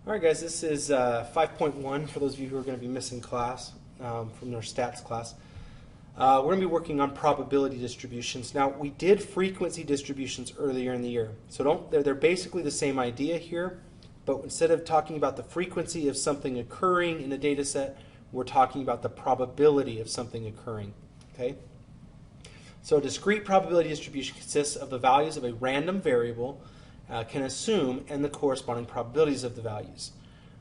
All right, guys, this is 5.1 for those of you who are going to be missing class from their stats class. We're going to be working on probability distributions. Now, we did frequency distributions earlier in the year, so they're basically the same idea here, but instead of talking about the frequency of something occurring in a data set, we're talking about the probability of something occurring. Okay? So a discrete probability distribution consists of the values of a random variable can assume and the corresponding probabilities of the values.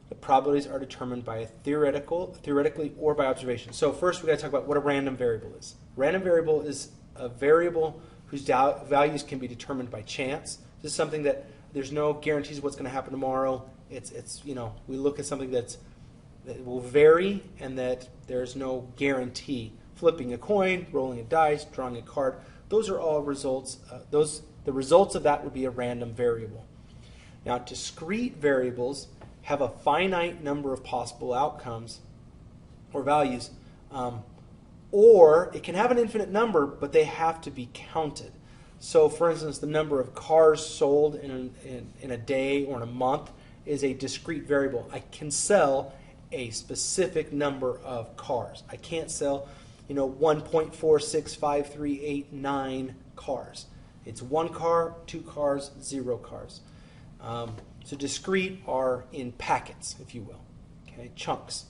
The probabilities are determined by theoretically or by observation. So first we've got to talk about what a random variable is. A random variable is a variable whose values can be determined by chance. This is something that there's no guarantees of what's going to happen tomorrow. It's we look at something that will vary and that there's no guarantee. Flipping a coin, rolling a dice, drawing a card, those are all results. The results of that would be a random variable. Now, discrete variables have a finite number of possible outcomes or values, or it can have an infinite number, but they have to be counted. So, for instance, the number of cars sold in a day or in a month is a discrete variable. I can sell a specific number of cars. I can't sell 1.465389 cars. It's 1 car, 2 cars, 0 cars. So discrete are in packets, if you will, okay, chunks.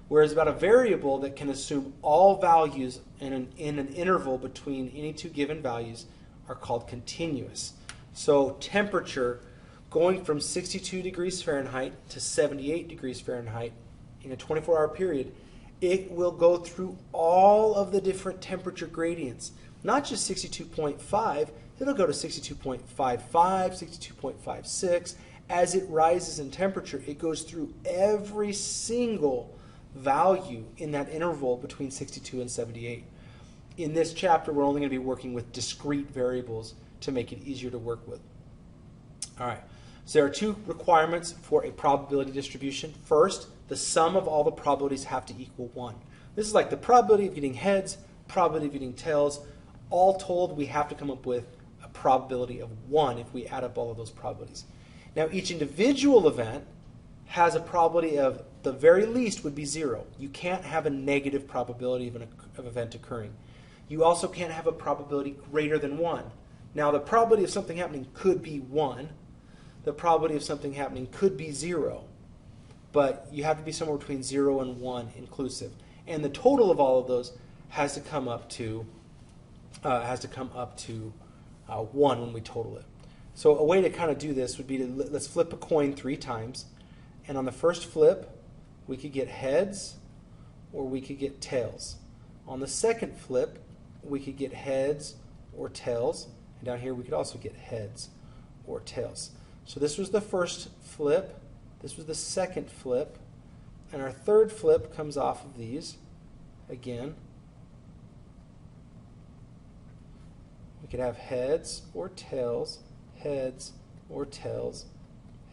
Whereas about a variable that can assume all values in an interval between any two given values are called continuous. So temperature going from 62 degrees Fahrenheit to 78 degrees Fahrenheit in a 24-hour period, it will go through all of the different temperature gradients. Not just 62.5, it'll go to 62.55, 62.56. As it rises in temperature, it goes through every single value in that interval between 62 and 78. In this chapter, we're only going to be working with discrete variables to make it easier to work with. All right, so there are two requirements for a probability distribution. First, the sum of all the probabilities have to equal 1. This is like the probability of getting heads, probability of getting tails. All told, we have to come up with a probability of 1 if we add up all of those probabilities. Now, each individual event has a probability of, the very least, would be 0. You can't have a negative probability of an event occurring. You also can't have a probability greater than 1. Now, the probability of something happening could be 1. The probability of something happening could be 0. But you have to be somewhere between 0 and 1 inclusive. And the total of all of those has to come up to 1 when we total it. So a way to kind of do this would be to, let's flip a coin 3 times. And on the first flip, we could get heads or we could get tails. On the second flip, we could get heads or tails. And down here, we could also get heads or tails. So this was the first flip. This was the second flip. And our third flip comes off of these again. We could have heads or tails, heads or tails,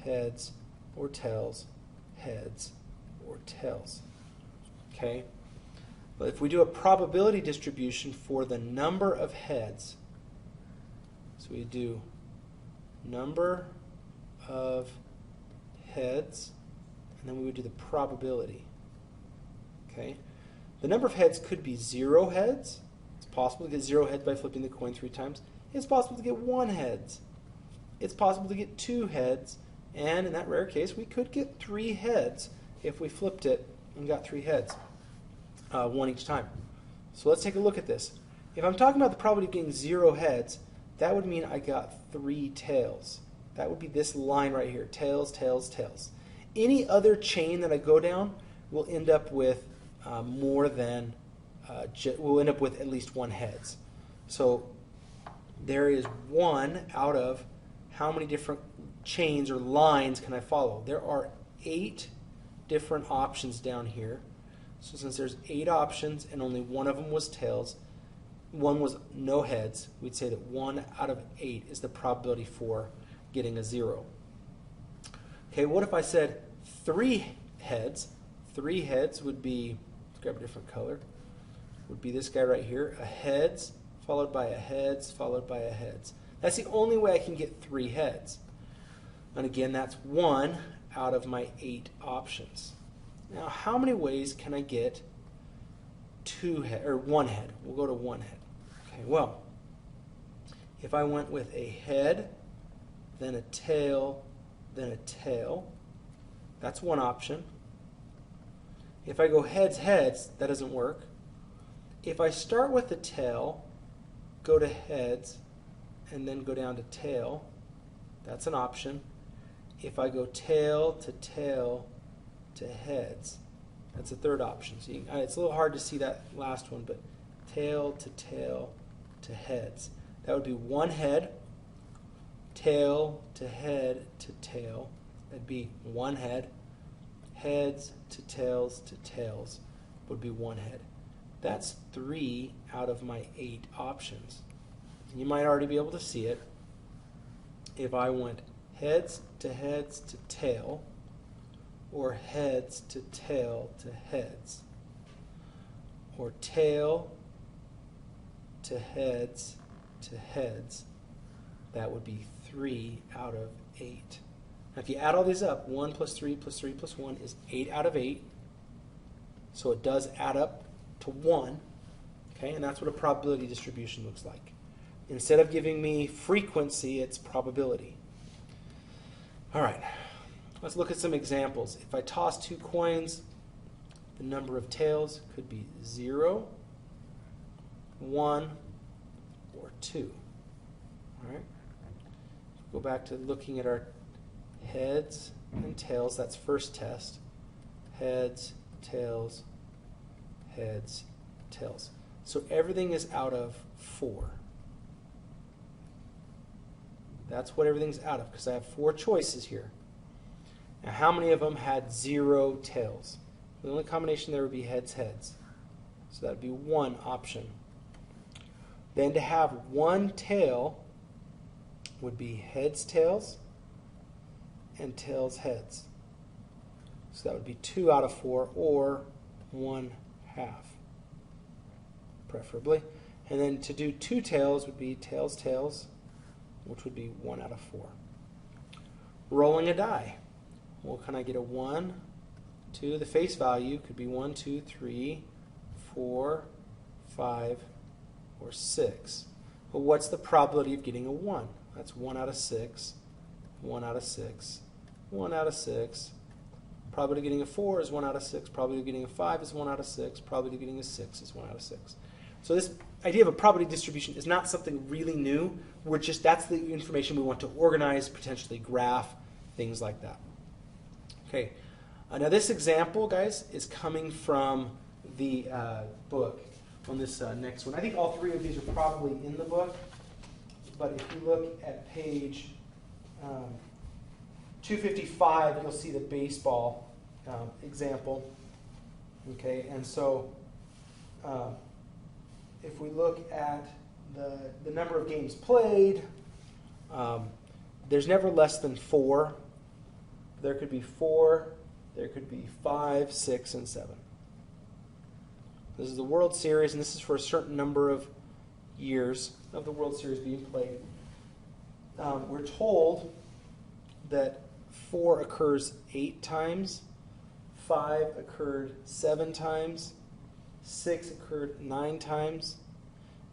heads or tails, heads or tails. Okay? But if we do a probability distribution for the number of heads, so we do number of heads, and then we would do the probability. Okay? The number of heads could be 0 heads. It's possible to get 0 heads by flipping the coin 3 times. It's possible to get 1 heads. It's possible to get 2 heads. And in that rare case, we could get 3 heads if we flipped it and got 3 heads, 1 each time. So let's take a look at this. If I'm talking about the probability of getting 0 heads, that would mean I got 3 tails. That would be this line right here, tails, tails, tails. Any other chain that I go down will end up with we'll end up with at least 1 heads. So there is 1 out of how many different chains or lines can I follow? There are 8 different options down here. So since there's 8 options and only 1 of them was tails, 1 was no heads, we'd say that 1 out of 8 is the probability for getting a 0. Okay, what if I said 3 heads? 3 heads would be, let's grab a different color, would be this guy right here, a heads, followed by a heads, followed by a heads. That's the only way I can get 3 heads. And again, that's 1 out of my 8 options. Now, how many ways can I get 2 head, or 1 head? We'll go to 1 head. Okay, well, if I went with a head, then a tail, then a tail, that's one option. If I go heads, heads, that doesn't work. If I start with the tail, go to heads, and then go down to tail, that's an option. If I go tail to heads, that's a third option. So it's a little hard to see that last one, but tail to heads. That would be 1 head, tail to head to tail. That'd be 1 head. Heads to tails would be 1 head. That's 3 out of my 8 options. You might already be able to see it. If I went heads to tail, or heads to heads, or tail to heads, that would be 3 out of 8. Now if you add all these up, 1 plus 3 plus 3 plus 1 is 8 out of 8. So it does add up to 1. Okay, and that's what a probability distribution looks like. Instead of giving me frequency, it's probability. All right, let's look at some examples. If I toss 2 coins, the number of tails could be 0, 1, or 2. All right. Go back to looking at our heads and tails. That's first test. Heads, tails, heads, tails. So everything is out of 4. That's what everything's out of, because I have 4 choices here. Now, how many of them had 0 tails? The only combination there would be heads, heads. So that would be 1 option. Then to have 1 tail would be heads, tails, and tails, heads. So that would be 2 out of 4, or 1/2, preferably. And then to do 2 tails would be tails, tails, which would be 1 out of 4. Rolling a die. Well, can I get a 1, 2? The face value could be 1, 2, 3, 4, 5, or 6. But what's the probability of getting a 1? That's 1 out of 6, 1 out of 6, 1 out of 6. Probability of getting a 4 is 1 out of 6. Probability of getting a 5 is 1 out of 6. Probability of getting a 6 is 1 out of 6. So this idea of a probability distribution is not something really new. That's the information we want to organize, potentially graph, things like that. Okay. Now this example, guys, is coming from the book on this next one. I think all 3 of these are probably in the book, but if you look at page 255, you'll see the baseball example. Okay, and so if we look at the number of games played, there's never less than 4. There could be 4, there could be 5, 6, and 7. This is the World Series, and this is for a certain number of years of the World Series being played. We're told that 4 occurs 8 times, 5 occurred 7 times, 6 occurred 9 times,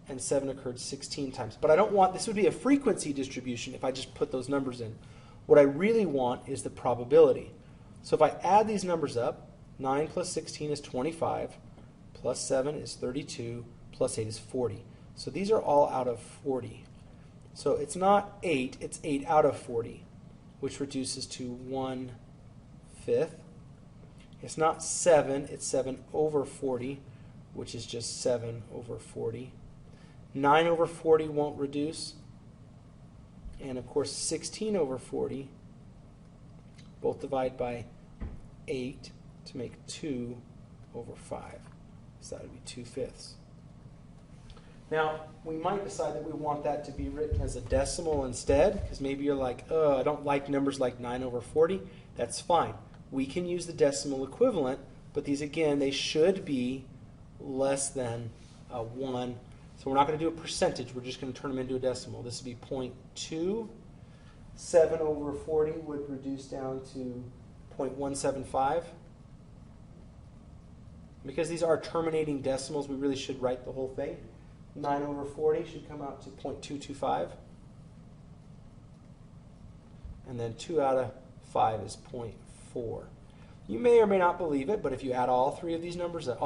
and 7 occurred 16 times. But I don't want, this would be a frequency distribution if I just put those numbers in. What I really want is the probability. So if I add these numbers up, 9 plus 16 is 25, plus 7 is 32, plus 8 is 40. So these are all out of 40. So it's not 8, it's 8 out of 40, which reduces to 1/5. It's not 7, it's 7 over 40, which is just 7 over 40. 9 over 40 won't reduce. And of course 16 over 40, both divide by 8 to make 2 over 5. So that would be 2/5. Now, we might decide that we want that to be written as a decimal instead, because maybe you're like, oh, I don't like numbers like 9 over 40. That's fine. We can use the decimal equivalent, but these, again, they should be less than 1. So we're not going to do a percentage. We're just going to turn them into a decimal. This would be 0.2. 7 over 40 would reduce down to 0.175. Because these are terminating decimals, we really should write the whole thing. 9 over 40 should come out to 0.225. And then 2 out of 5 is 0.4. You may or may not believe it, but if you add all four of these numbers up,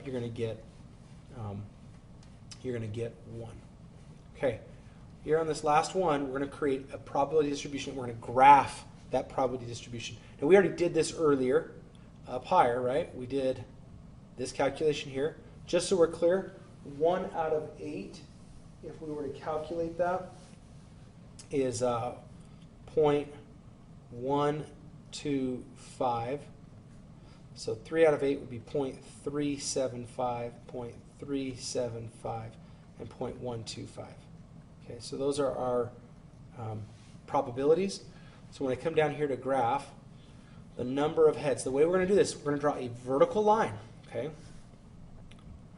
you're going to get 1. Okay. Here on this last one, we're going to create a probability distribution. We're going to graph that probability distribution. Now, we already did this earlier up higher, right? We did this calculation here. Just so we're clear, 1 out of 8, if we were to calculate that, is 0.125. So 3 out of 8 would be 0.375, 0.375, and 0.125. Okay, so those are our probabilities. So when I come down here to graph the number of heads, the way we're going to do this, we're going to draw a vertical line. Okay.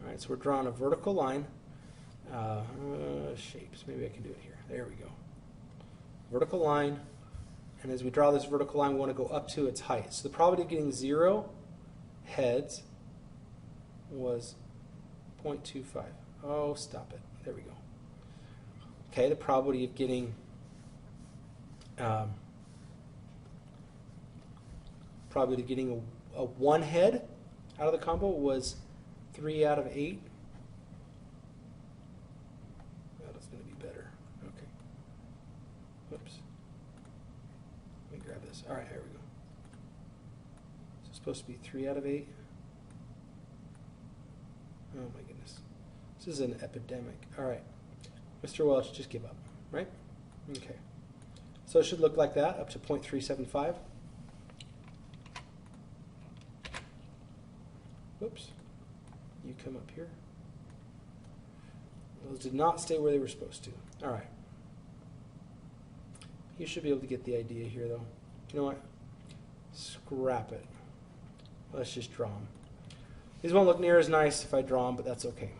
All right, so we're drawing a vertical line. Shapes. Maybe I can do it here. There we go. Vertical line. And as we draw this vertical line, we want to go up to its height. So the probability of getting 0 heads was 0.25. Oh, stop it. There we go. Okay, the probability of getting a 1 head out of the combo was 3 out of 8. That is going to be better. Okay. Whoops. Let me grab this. All right, here we go. So it's supposed to be 3 out of 8. Oh my goodness. This is an epidemic. All right. Mr. Welch, just give up, right? Okay. So it should look like that, up to 0.375. Whoops. You come up here. Those did not stay where they were supposed to. All right. You should be able to get the idea here, though. You know what? Scrap it. Let's just draw them. These won't look near as nice if I draw them, but that's okay.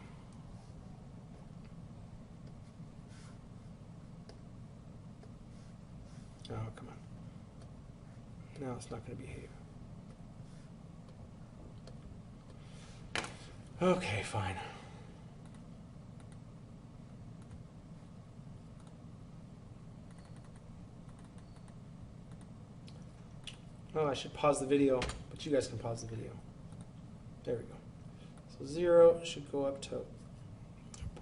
Oh, come on. Now it's not going to behave. Okay, fine. Oh, I should pause the video, but you guys can pause the video. There we go. So 0 should go up to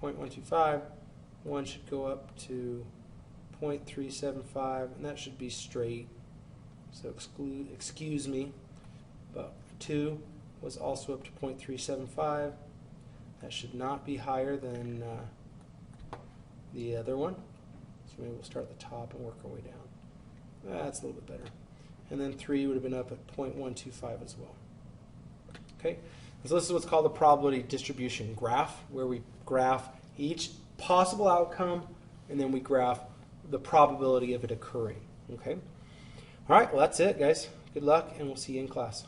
0.125. 1 should go up to 0.375, and that should be straight. So excuse me. But 2 was also up to 0.375. That should not be higher than the other one. So maybe we'll start at the top and work our way down. That's a little bit better. And then 3 would have been up at 0.125 as well. Okay, so this is what's called the probability distribution graph, where we graph each possible outcome, and then we graph the probability of it occurring. Okay. All right, well, that's it, guys. Good luck, and we'll see you in class.